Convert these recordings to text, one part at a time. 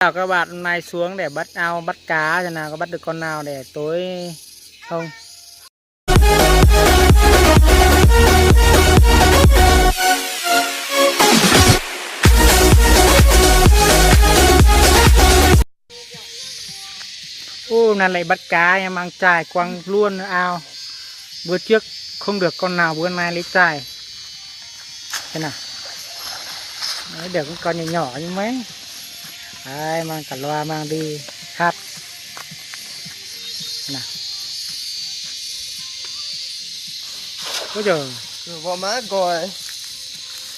Chào các bạn, hôm nay xuống để bắt ao bắt cá xem nào có bắt được con nào để tối không. Này lại bắt cá em mang chài quăng luôn ao. Bữa trước không được con nào, bữa nay lấy chài. Thế nào. Đấy, được con nhỏ nhỏ như mấy. Đấy, mang cả loa mang đi hát. Nào. Ôi trời. Vợ má coi.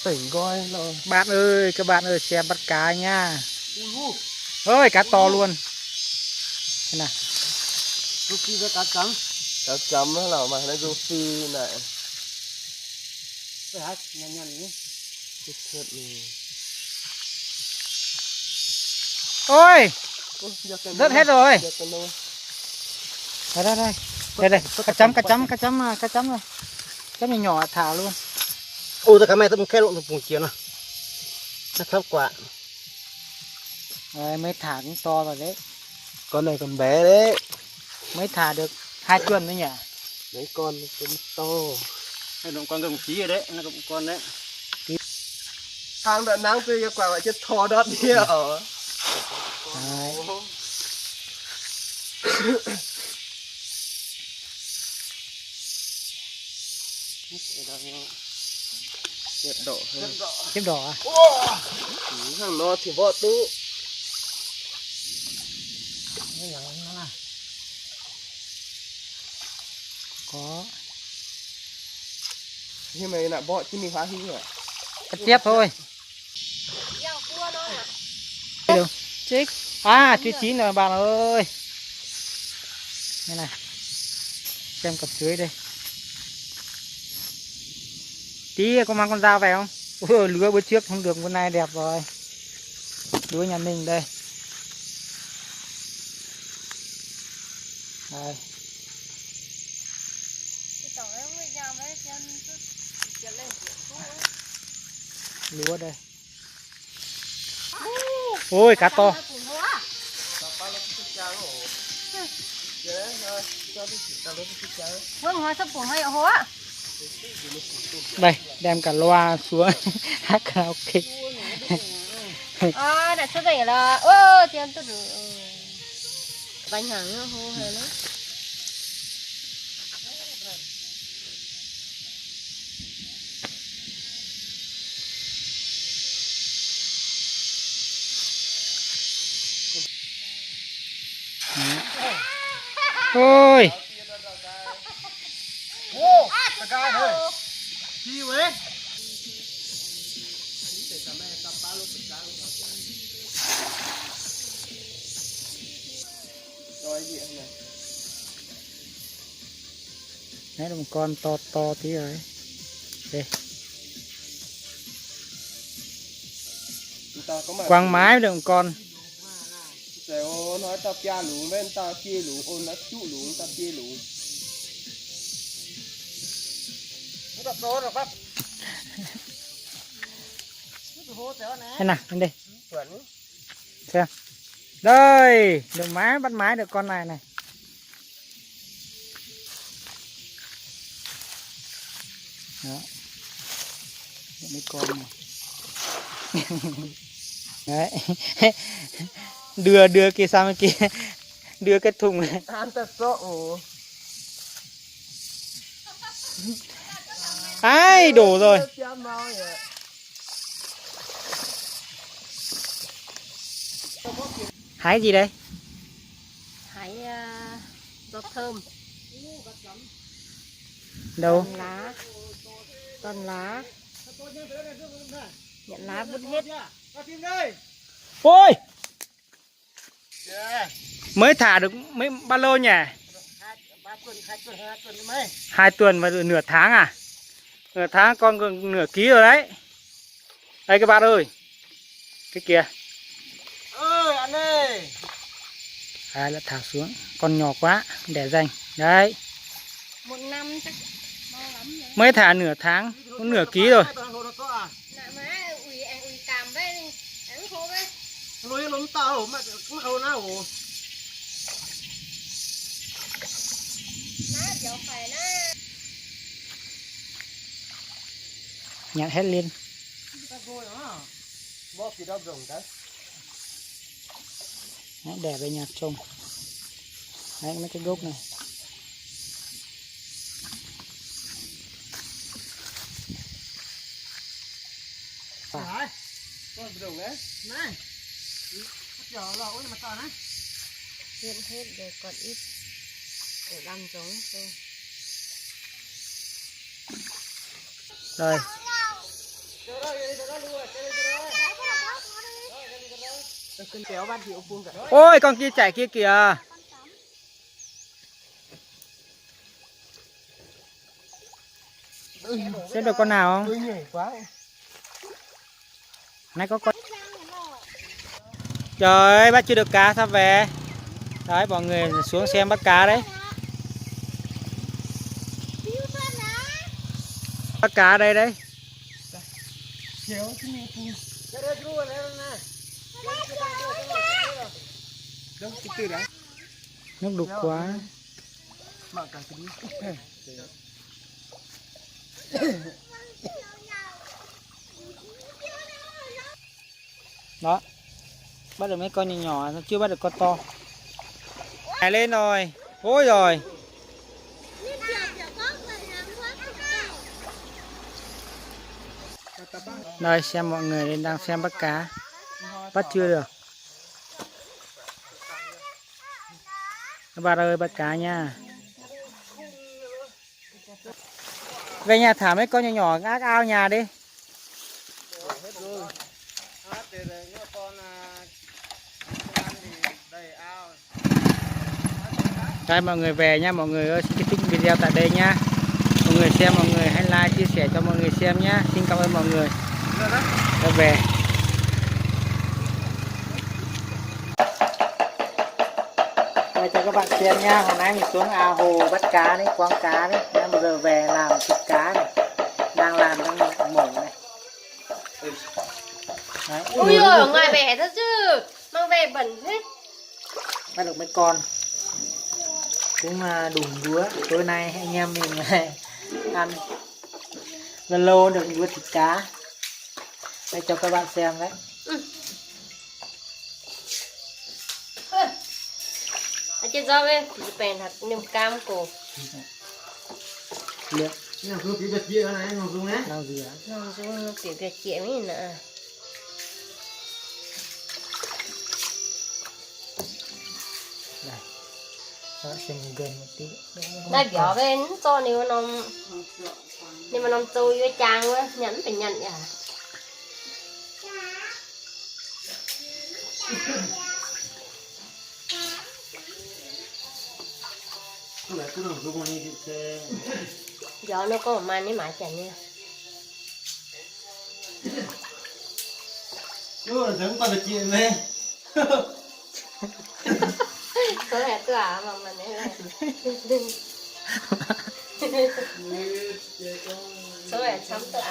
Tỉnh coi rồi. Bạn ơi, các bạn ơi, xem bắt cá nha. Ôi, cá to luôn. Thế nào. Rufi với cá chấm. Cá chấm đó là mà nó Rufi này. Cái hả? Nhăn nhỉ. Ôi, rớt hết rồi. Đây đây đây. Đây đây, cá chấm rồi. Chấm nhỏ nhỏ thả luôn. Ôi ta cá mẹ tôi khe lộn vùng chiều nào. Nó thấp quá. Rồi, mới thả cũng to rồi đấy. Con này còn bé đấy. Mới thả được 2 tuần thôi nhỉ. Mấy con to. Đây là con đồng chí rồi đấy, nó cũng con đấy. Thằng đã nắng tươi quả lại chết thò đót đi ở. Đấy. Tiếp đỏ à? Thằng nó thì vợ tú. Có. Nhưng mà lại bọ chứ mình phá hí rồi. Cắt tiếp thôi. Đâu? Chích. À, chuối chín rồi bạn ơi. Đây này. Xem cặp chuối đây. Tí có mang con dao về không? Ôi, lứa bữa trước không được, bữa nay đẹp rồi. Lứa nhà mình đây. Đây. Lúa đây. Ôi, cá to. Đây, đem cả loa xuống hát karaoke. À, đã xuất đây là tiền tôi được bánh hàng nó hô hề lắm. Ôi. Ô, ta gai thôi. Chi vậy? Rồi gì này? Đấy là một con to to tí rồi. Đây. Quăng mái được một con. Rồi nói ta pia lũ bên ta chia lũ ôn nó chú lũ ta chia lũ. Nó tập số rồi bác. Thế nào, lên đây. Xem. Đây, được mái, bắt mái được con này này. Đó. Mấy con này. Đấy. đưa kia sang bên kia. Đưa cái thùng này. Ăn tập số. Ai đổ rồi. Hái gì đây? Hãy giọt thơm. Đâu? Toàn lá. Nhận lá vứt hết. Ôi! Mới thả được mấy bao lâu nhỉ? 2 tuần và nửa tháng à? Nửa tháng con gần nửa ký rồi đấy. Đây các bạn ơi. Cái kia. Ơi anh ơi. Đấy là thả xuống. Con nhỏ quá, để dành. Đấy. 1 năm chắc to lắm rồi. Mới thả nửa tháng, có nửa ký rồi. Nạ má ủi càm với ăn khô với. Lối lúng tao mà đâu nào nhặt hết lên. bó kỳ đau rồng đấy Đấy, để về nhặt trồng. Đấy mấy cái gốc này. phải con rồng đấy này giờ là ôi mà tao này Hiện hết rồi còn ít để làm giống thôi. Rồi. cân kéo bắt hiệu buông cả Ôi con kia chạy kia kìa. Xem được con nào không? nhảy quá Nãy có con. Trời ơi, bắt chưa được cá sắp về. Đấy, mọi người xuống xem bắt cá đấy. Bắt cá đây đấy. kéo chứ mẹ buông đâu từ đấy Nước đục quá. mà cả cái đi Đó. Bắt được mấy con nhỏ nhỏ, nó chưa bắt được con to. Nhảy lên rồi. Ôi rồi. Đây xem mọi người đang xem bắt cá. Bắt chưa được. Các bạn ơi bắt cá nha. Về nhà thả mấy con nhỏ nhỏ ác ao nhà đi. Đây mọi người về nha mọi người ơi, xin kết thúc video tại đây nha. Mọi người xem, mọi người hãy like chia sẻ cho mọi người xem nhá. Xin cảm ơn mọi người. Tôi về. Đây cho các bạn xem nha, hồi nãy mình xuống ao hồ bắt cá đấy, quăng cá đấy. Nên bây giờ về làm thịt cá này, đang làm đang mổ này. Đấy. Ui ôi, ở ngoài bẻ thật chứ, mang về bẩn hết. Bắt được mấy con cũng đùng đúa. Tối nay anh em mình ăn lần lâu được đũa thịt cá. Đây cho các bạn xem đấy. Ở trên rau ấy, thì bèn thật niềm cam cổ. Liệu nhưng cứ cái vật kia này nó dùng đấy đâu gì á? Nó dùng kiểu việc chị ấy nữa. Đây. Các bạn xem gần một tí. Đây bỏ bên cho nếu mà nó tôi với trang quá, nhẫn phải nhận à. Gió nó có một màn ấy mà chẳng nha. nó giống con vật kia này Số này tôi mà mình ấy là số này chấm tôi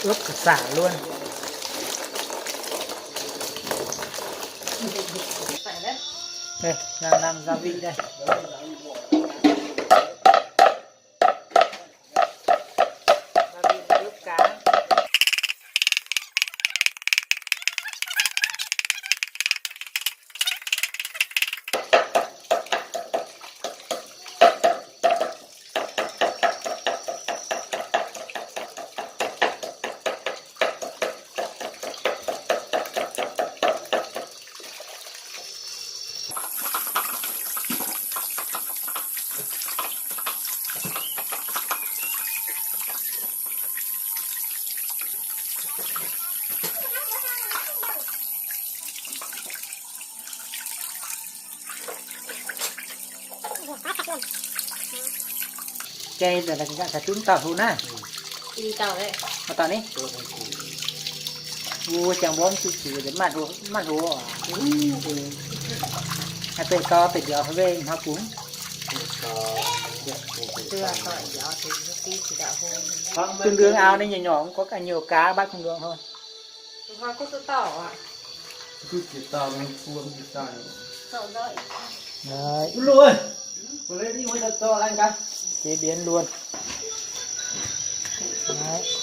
ướp cả xả luôn. phải đấy. Đây, đang làm gia vị đây. Gia vị ướp cá. Cây là cái trứng tàu hùn á. Đi tàu đấy. Mà tao ní. Vua chẳng bón chú để mặt hồ. Hai tên co tịch gió về hoa cuốn. Chưa khỏi gió thì nó tí chỉ đạo hôn. Tương đương ao đây nhỏ nhỏ cũng có cả nhiều cá bác không được thôi. Hoa có sự tỏ ạ. cứ chỉ tao nó cuốn cái tài Sợ đợi. Đấy, luôn vừa lên đi bây giờ cho anh cả chế biến luôn. Đấy.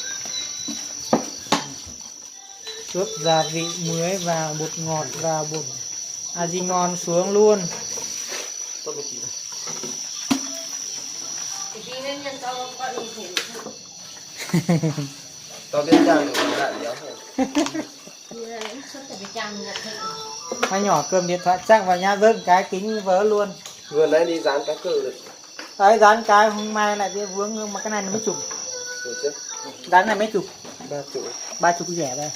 Ướp gia vị muối và bột ngọt và bột gì ngon xuống luôn. tôi một chỉ này Thì đi lên nhân tao có đi thì tao biết trang được lại đéo rồi xuất từ cái trang nhật thị. Hai nhỏ cầm điện thoại chắc vào nhà rớt cái kính vỡ luôn. vừa nãy đi dán cá cừ được Đấy, dán cái hôm mai lại đi vướng mà cái này nó mới chụp. rồi chứ Dán này mới chụp. 30. 30 rẻ đây.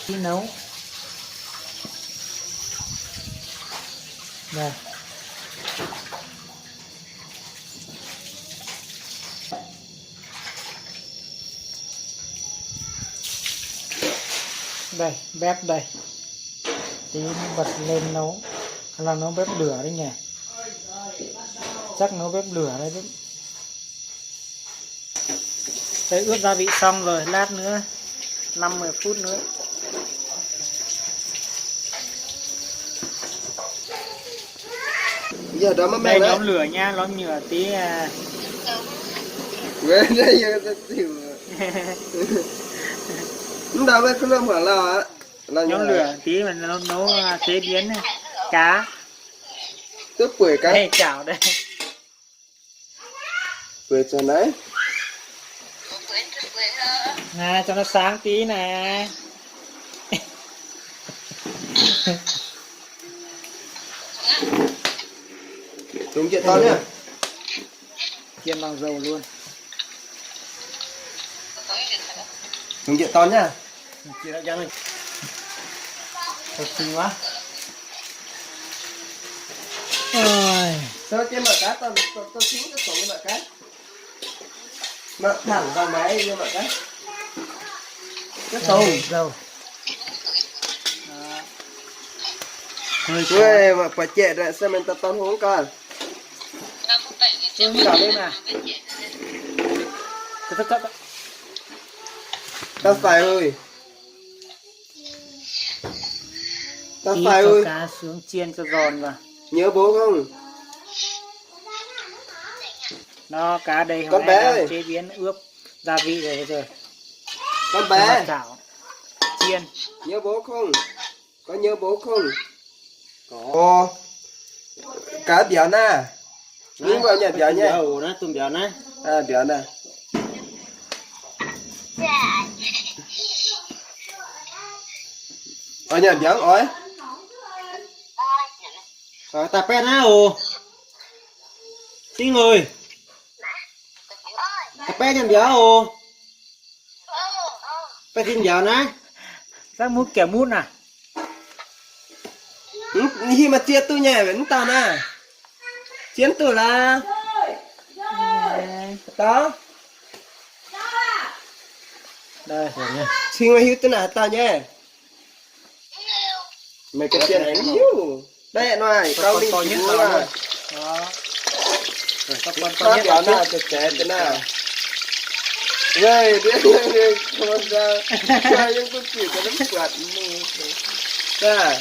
Đi nấu. Đây. Đây, bếp đây. Tí bật lên nấu. Hay là nấu bếp lửa đấy nhỉ? Chắc nấu bếp lửa đấy chứ. Đây ướp gia vị xong rồi, lát nữa 5-10 phút nữa. Giờ đó mà Đây mẹ nhóm lửa nha, nhóm nhựa tí về đây giờ ta chịu lúc đầu mới không mở lò á là nhóm lửa tí mà nó nấu chế biến này. Cá. tức quỷ cá Đây chảo đây. quỷ cho đấy Nè cho nó sáng tí nè. đúng chuyện to nhá Chiên bằng dầu luôn. đúng chuyện to nhá Chị đã dán lên. Thật xinh quá. Ôi. sao trên mặt cá tao xíu cái sống cái mặt cá mặt thẳng vào máy như mặt cá cái tàu Dầu. Hơi quê mà phải chạy ra xem mình tập tao uống con chảo lên nè. Thật. tao phải ơi tao Tí phải cho ơi cá xuống chiên cho giòn vào. nhớ bố không Nó cá đây Con hôm bé nay đang ơi. chế biến ướp gia vị rồi. con Cho vào bé chảo. Chiên. nhớ bố không có nhớ bố không có cá béo nè nhưng vào nhà béo nha Nó tùm béo nè. à béo nè ở nhà béo ơi Ta pet á ồ. Xin ơi. Ta pet nhầm béo ồ. Pet xin béo nè. Ra mút kẻ mút à? khi mà chia tôi nhà vẫn tao nè chiến tôi là đó Đây rồi nha. xin mà hiếu tôi là tao nha mày cái tiền này hiếu đây này tao đi nhất mua rồi. à Đó. Rồi các con tao nhất béo vào nè trước. chặt thế nào đây đi không ra cho những con chỉ cho nó quạt ra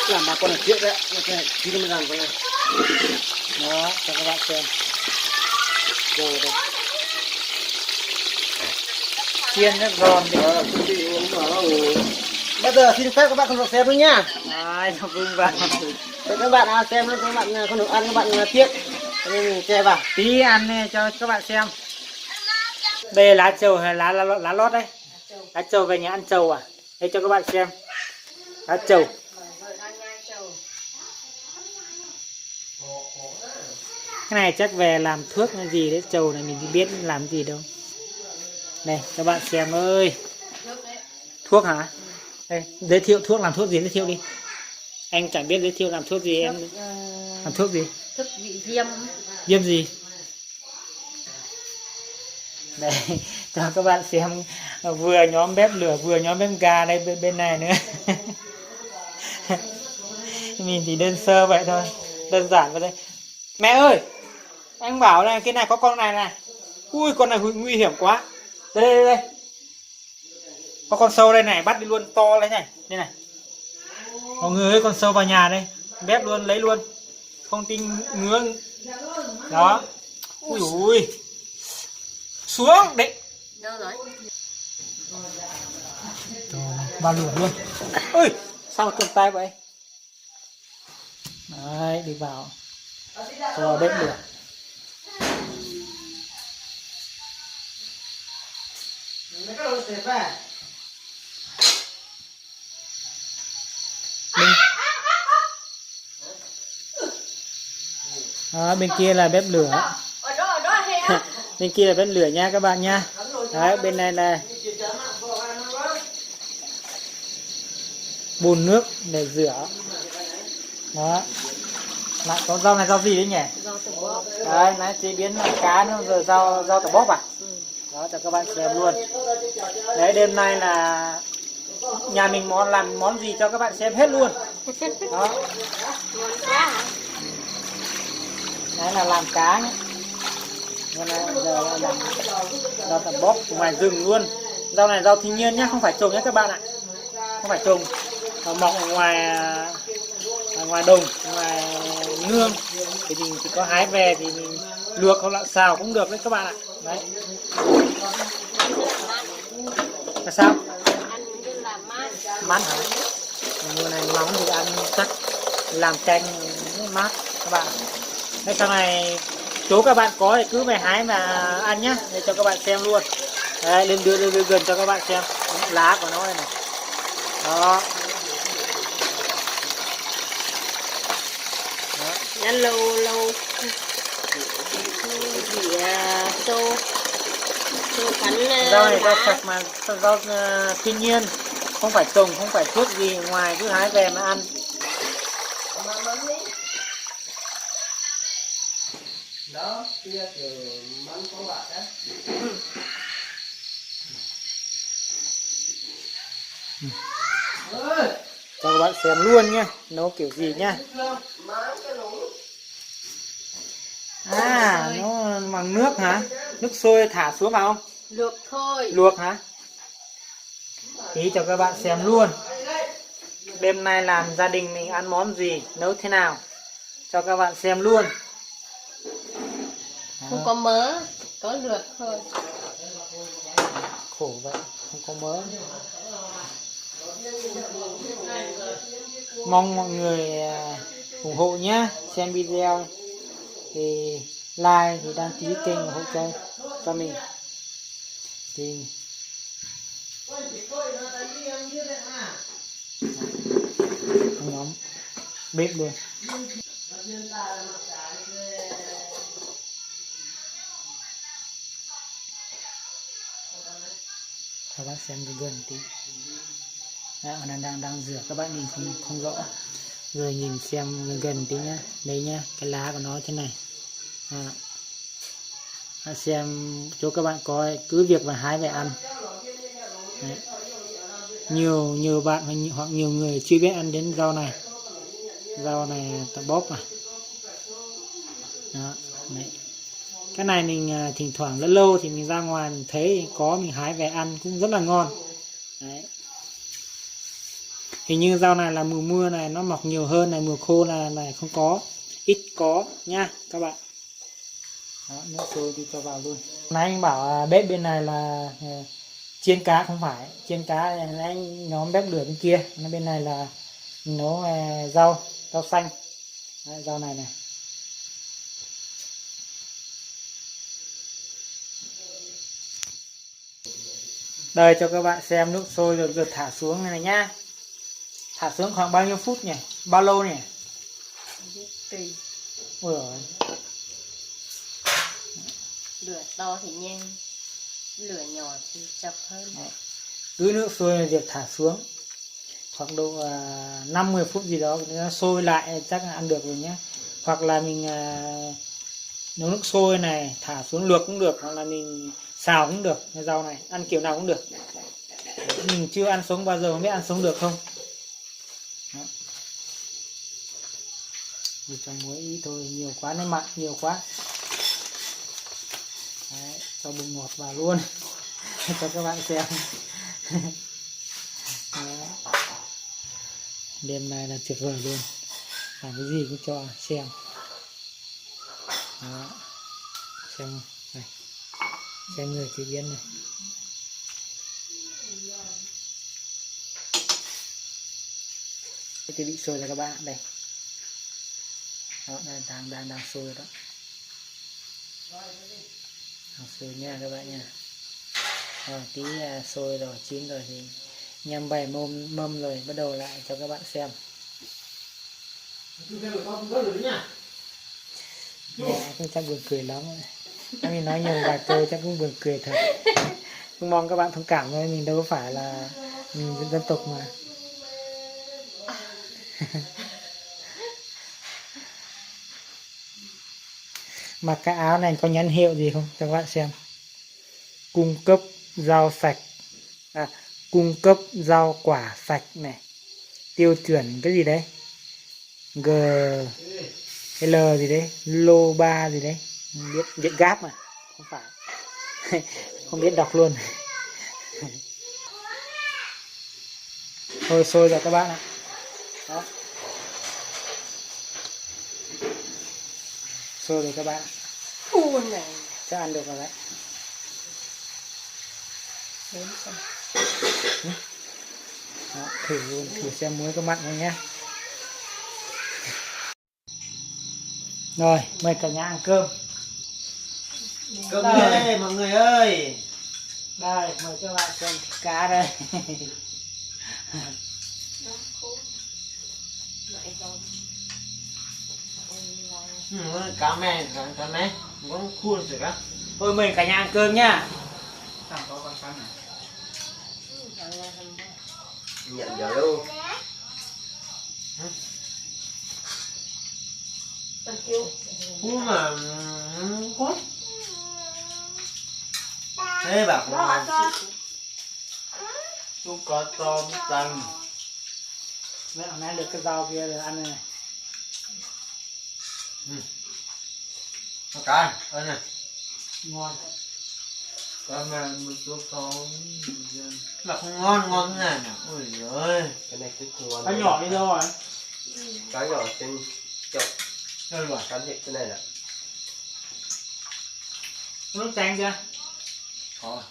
Làm bà con ở trước đấy. Cái này chỉ mình làm con này. Đó, cho các bạn xem. Rồi đây. Chiên nó giòn đi. Bây giờ xin phép các bạn không được xem nữa nhá. Ai nó vung vào. Để các bạn xem nữa, các bạn không được ăn, các bạn tiếc. Đây chè vào. Tí ăn nè cho các bạn xem. Đây là lá trầu hay lá lót đấy? Lá trầu về nhà ăn trầu à? Đây cho các bạn xem. Lá trầu. Cái này chắc về làm thuốc hay gì đấy, trầu này mình không biết làm gì đâu. Đây các bạn xem ơi. Thuốc hả? Đây, giới thiệu thuốc làm thuốc gì, giới thiệu đi. Anh chẳng biết giới thiệu làm thuốc gì, em làm thuốc gì? Thức bị viêm. Viêm gì? Đây cho các bạn xem, vừa nhóm bếp lửa vừa nhóm bếp ga đây bên này nữa. Mình chỉ đơn sơ vậy thôi, đơn giản vậy đây. Mẹ ơi, anh bảo này, cái này có con này này. Ui con này nguy hiểm quá. Đây. Có con sâu đây này, bắt đi luôn, to lấy này. Đây này. Mọi người ơi, con sâu vào nhà đây. Bếp luôn, lấy luôn. Không tin ngứa. Đó. Ui. Xuống đấy. Đâu rồi? Vào lửa luôn. Ui, sao mà cầm tay vậy? Đấy, đi vào. Cho bếp lửa. Đó, bên kia là bếp lửa. Bên kia là bếp lửa nha các bạn nha. Đấy, bên này là bồn nước để rửa. Đó. Lại có rau này, rau gì đấy nhỉ? Rau tầm bóp. Đấy, nãy chế biến cá nữa, giờ rau tầm bóp à? Đó, cho các bạn xem luôn. Đấy, đêm nay là nhà mình làm món gì cho các bạn xem hết luôn. Đó. Ngon quá hả? Đấy là làm cá nhé. Giờ là làm rau tầm bóp ngoài rừng luôn. Rau này rau thiên nhiên nhé, không phải trồng nhé các bạn ạ. Không phải trồng. Mọc ở ngoài đồng, ngoài nương thì mình chỉ có hái về thì mình luộc hoặc là xào cũng được đấy các bạn ạ. Đấy. Là sao? Ăn như là mát. Mát hả? Mùa này nóng thì ăn chắc làm canh mát các bạn. Đây sau này chỗ các bạn có thì cứ về hái mà ăn nhá, để cho các bạn xem luôn. Đây, lên đưa gần cho các bạn xem lá của nó đây này. Đó. Ăn lâu bị xô cắn. Rau này rau sạch mà, rau thiên nhiên, không phải trồng, không phải thuốc gì ngoài, cứ hái về mà ăn. Đó, kia từ mắm có bạc á. Cho các bạn xem luôn nhá, nấu kiểu gì nhá. À, nó bằng nước hả? Nước sôi thả xuống vào không? Luộc thôi. Luộc hả? Tí cho các bạn xem luôn. Đêm nay làm gia đình mình ăn món gì, nấu thế nào, cho các bạn xem luôn. Không có mỡ, có luộc thôi. Khổ vậy, không có mỡ. Mong mọi người ủng hộ nhé, xem video thì like thì đăng ký kênh ủng hộ cho mình thì nhóm bếp luôn. Các bác xem gần tí. Đấy, đang rửa, các bạn nhìn không rõ, rồi nhìn xem gần tí nhá. Đây nhá, cái lá của nó thế này. Xem chỗ các bạn có cứ việc mà hái về ăn. Đấy. Nhiều bạn hoặc nhiều người chưa biết ăn đến rau này tầm bóp mà. Đó, đấy. Cái này mình thỉnh thoảng lâu lâu thì mình ra ngoài mình thấy có, mình hái về ăn cũng rất là ngon. Đấy. Hình như rau này là mùa mưa này nó mọc nhiều hơn này, mùa khô này không có, ít có nha các bạn. Đó, nước sôi đi cho vào luôn. Nãy anh bảo bếp bên này là chiên cá, không phải chiên cá, anh nhóm bếp lửa bên kia, bên này là nấu rau xanh. Đấy, rau này Đây cho các bạn xem nước sôi rồi được thả xuống này nhá. Thả xuống khoảng bao nhiêu phút nhỉ? Bao lâu nhỉ? Tùy. Ôi giời. Lửa to thì nhanh, lửa nhỏ thì chậm hơn. Cứ nước sôi này việc thả xuống khoảng độ 5-10 phút gì đó nó sôi lại chắc là ăn được rồi nhé. Hoặc là mình nấu nước sôi này thả xuống luộc cũng được, hoặc là mình xào cũng được. Cái rau này ăn kiểu nào cũng được. Mình chưa ăn sống bao giờ, không biết ăn sống được không. Đó. Mình cho muối ít thôi, nhiều quá nó mặn, nhiều quá. Đấy, cho bột ngọt vào luôn cho các bạn xem. Đó. Đêm nay là tuyệt vời luôn, làm cái gì cũng cho xem. Đó. Xem này, xem người chế biến này. Cái bị sôi rồi các bạn đây. Đó, đang sôi rồi đó. Đang sôi nha các bạn nha. Rồi tí sôi rồi chín rồi thì nhâm bày mâm rồi bắt đầu lại cho các bạn xem. Cũng chắc buồn cười lắm. Mình nói nhiều vài câu chắc cũng buồn cười thật. Cũng mong các bạn thông cảm thôi, mình đâu có phải là mình dân tộc mà. Mặc cái áo này có nhãn hiệu gì không cho các bạn xem? Cung cấp rau sạch, cung cấp rau quả sạch này, tiêu chuẩn cái gì đấy, G L gì đấy, lô ba gì đấy, không biết, Việt Gáp mà không phải. Không biết đọc luôn. Thôi sôi rồi các bạn ạ. Đó. Sôi rồi các bạn. Buồn này. Chắc ăn được rồi đấy. Đó, thử luôn, thử xem muối có mặn không nhé. Rồi, mời cả nhà ăn cơm. Cơm đây mọi người ơi. Đây, mời các bạn xem thịt cá đây. Cá mè muốn khuôn rồi đó. Thôi mời cả nhà ăn cơm nhá. Nhận giờ luôn. Mà quá. Thế bà cũng có tôm tần. Mẹ hôm nay được cái rau kia rồi ăn này. Cái ơi này. Ngon. Cá mè một số tôm. Là không ngon thế này nè. Ôi giời ơi. Cái này cứ ngon. Cá nhỏ đi đâu rồi? Cá nhỏ trên chậu. Đây rồi. Cá thịt cái này nè. Nước chanh chưa? Có.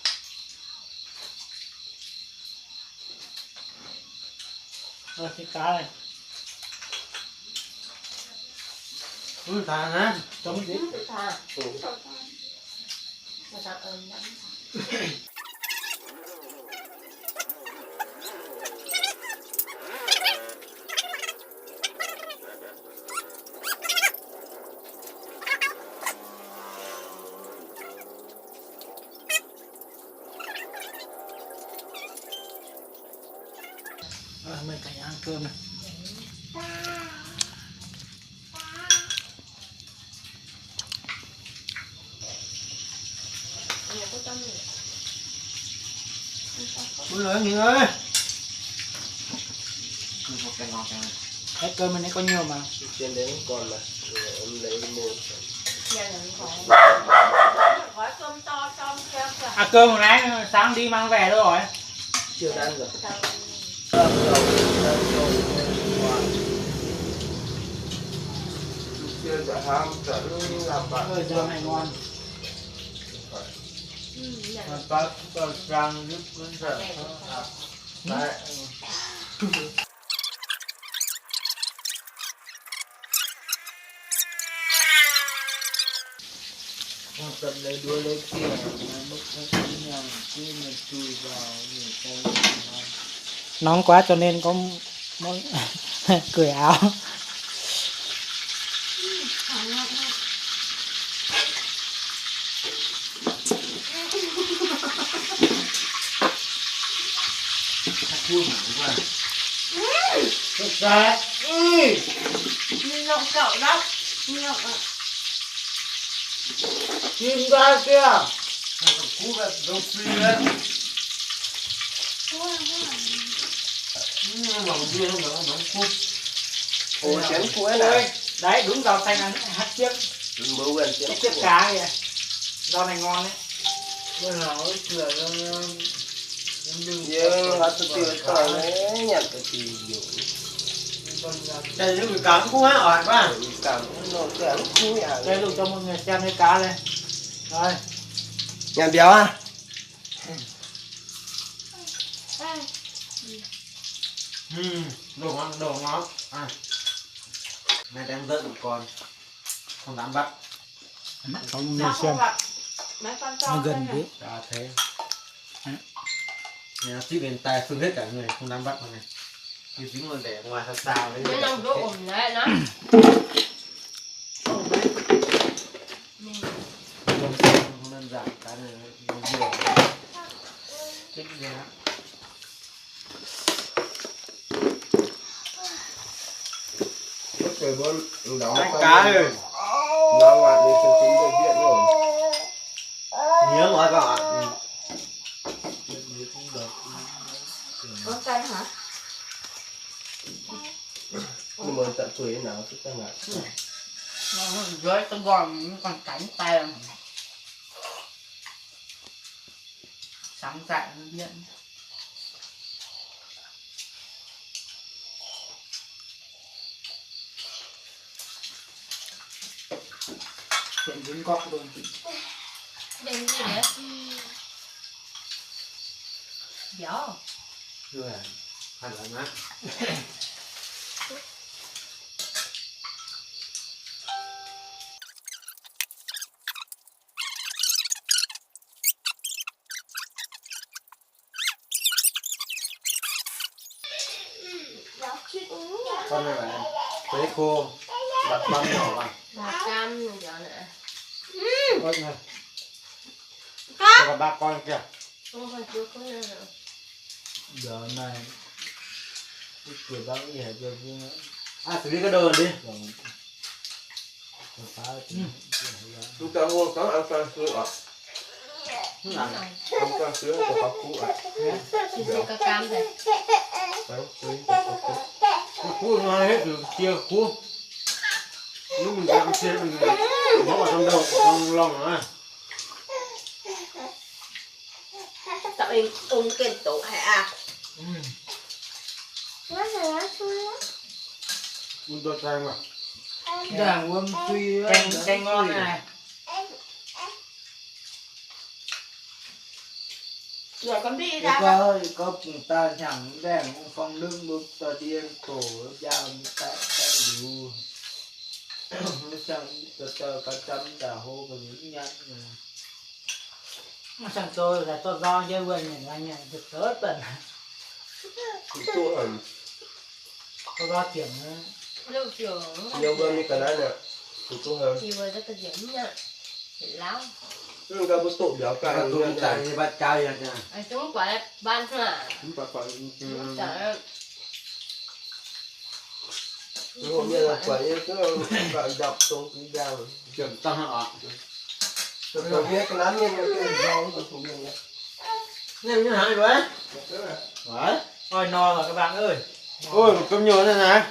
Rồi thịt cá này. Thà nè. Chấm gì? Thà. Mà sao ơn lắm. Rồi mời cả nhà ăn cơm này. Bữa nữa nghỉ ơi. Một cái ngon cái này. Cái cơm bên đấy có nhiều mà. Trên đấy còn mà. Em lấy một. À cơm hồi nãy sáng đi mang về đâu rồi? Chưa ăn rồi. Chưa cả ham cả làm bạn. Ơi rau này ngon. Bắt răng giúp vấn đề. Đấy. con tập lấy đuôi lấy kia mà mất hết nhau cứ mà chui vào người ta nóng quá cho nên có món cởi áo. chui hẳn qua thật ra Mình lộn cậu đó. Mình lộn ạ. chim ra kia cú là đâu phi đấy mỏng kia không phải mỏng cú Ủa chén cuối này. Đấy đúng rau xanh ăn hạt chiếc Bố gần chén chiếc cá kìa. Rau này ngon đấy. cái nào ấy là nó nhưng họ tự tiêu tỏi đấy nhận cái gì nhiều đây những người cắm cũng á ỏi quá cảm nó kẹo cúi à Đây dùng cho mọi người xem cái cá này. Rồi. nhà béo à đồ ngon à này đang giận một con không dám bắt Cho mọi người xem. Nó gần thế. đã thế nhà nó chỉ bên tay phương hết cả người không dám bắt con này như chính là để ngoài sao sao đấy Nó nằm rỗ ổn đấy nó. không đơn giản cái này nó nhiều thích gì á trời bố đóng cá ơi nó hoạt đi cho chính bệnh viện rồi nhớ nói các bạn Con cay hả? nhưng mà tận tuổi nào chúng ta ngại Nó dưới tao gòn còn cánh tay không? Sáng dậy nó điện. Chuyện dính cọc luôn. Đừng gì đấy. Gió. chưa hả hay là má con này là sấy khô đặt băm nhỏ vào Là cam rồi gió nữa. ôi này cho cả ba con kìa Không phải chưa có nữa. giờ này cái cửa bác gì hả giờ xử lý cái đồ đi chúng ta mua có ăn cơm sữa ạ Đúng ăn cơm sữa của bác cũ ạ Chị sẽ có cam rồi. cơm sữa của bác cũ cú nó hết rồi chia cú lúc mình ăn chia mình bỏ vào trong đầu trong lòng nữa Tao em tung cái tổ hả? Nó là nó xưa. mình tôi trang mà Đảng quân tuy canh ngon này. Rồi con đi ra. có ta chẳng đèn phong lưng bước ta điên cổ dao ta đủ nó chẳng ta cả trăm đã hô vào những nhát Nó chẳng tôi là tôi do với quên nhìn anh này được rất bẩn. chỗ hẳn Tôi do kiểm Lưu trưởng. nhiều bên như cái này nè chỗ hơn Chị vừa rất là dính nha. Chị lắm. chúng ta có tổ béo cả cả tôi chạy như bắt cao vậy nha Anh chúng quả ban hả? chúng ta phải Trời ơi. hôm nay là quậy cứ gọi đập xuống cái dao kiểm tăng họ tôi không biết cái lá nhiên cái rau của chúng mình nhé nem như hai vậy đấy Ôi no rồi các bạn ơi. ôi một cơm nhồi này này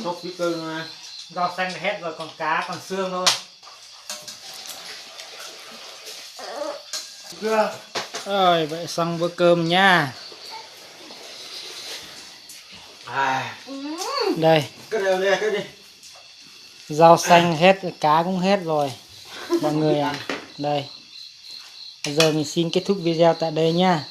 sốc cái cơm này Rau xanh hết rồi còn cá còn xương thôi. chưa Rồi vậy xong bữa cơm nha. Đây cái đều đi cái đi rau xanh hết cá cũng hết rồi mọi người ạ. Đây bây giờ mình xin kết thúc video tại đây nha.